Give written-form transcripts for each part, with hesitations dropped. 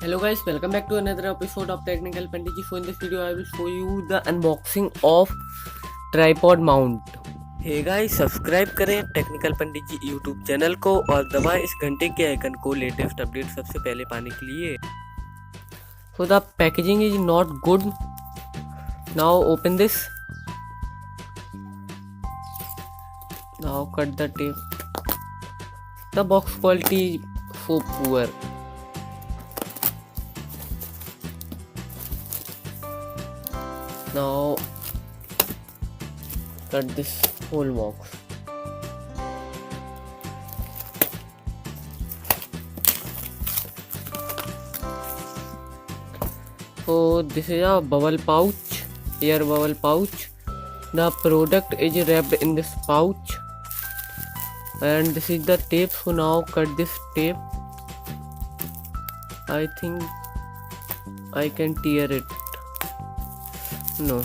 Hello guys, welcome back to another episode of Technical Panditji. So in this video I will show you the unboxing of tripod mount. Hey guys, subscribe करें technical पंडित जी YouTube channel को और दबाएं इस घंटे के icon को latest update सबसे पहले पाने के लिए. So the packaging is not good. Now open this. Now cut the tape. The box quality is so poor. Now cut this whole box. So this is a bubble pouch, air bubble pouch. The product is wrapped in this pouch, and this is the tape. So now cut this tape. I think I can tear it. No,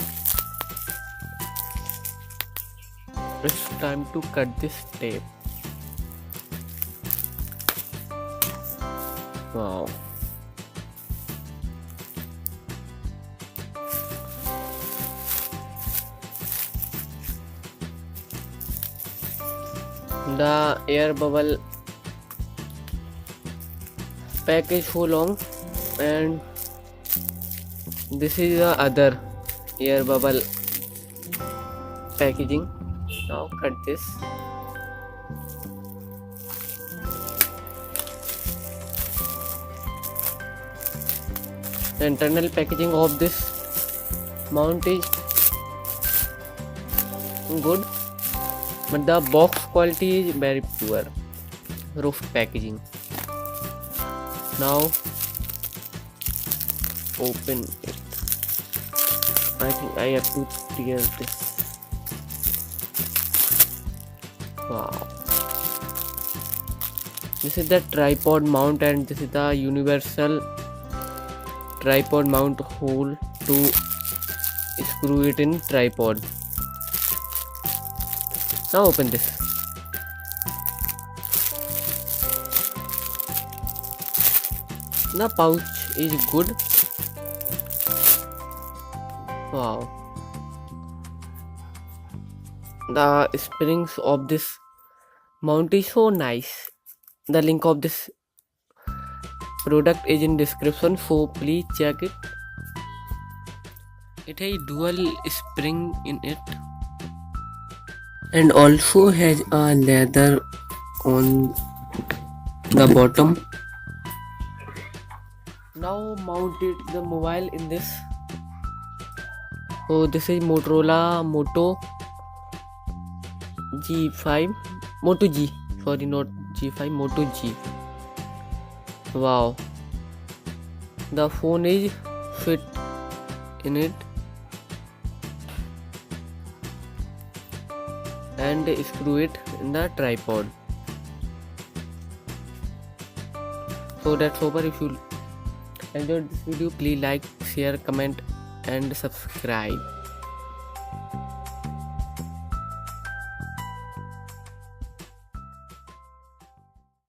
it's time to cut this tape. Wow. The air bubble pack is so long, and this is the other air bubble packaging. Now cut this. The internal packaging of this mount is good, but the box quality is very poor. Rough packaging. Now open it. I think I have to tear this. Wow. This is the tripod mount, and this is the universal tripod mount hole to screw it in tripod. Now open this. The pouch is good. Wow. The springs of this mount is so nice. The link of this product is in description, so please check it. It has dual spring in it, and also has a leather on the bottom. Now mounted the mobile in this. So this is Motorola Moto G5, Moto G, sorry, not G5, Moto G. Wow, the phone is fit in it, and screw it in the tripod. So that's over. If you enjoyed this video, please like, share, comment and subscribe.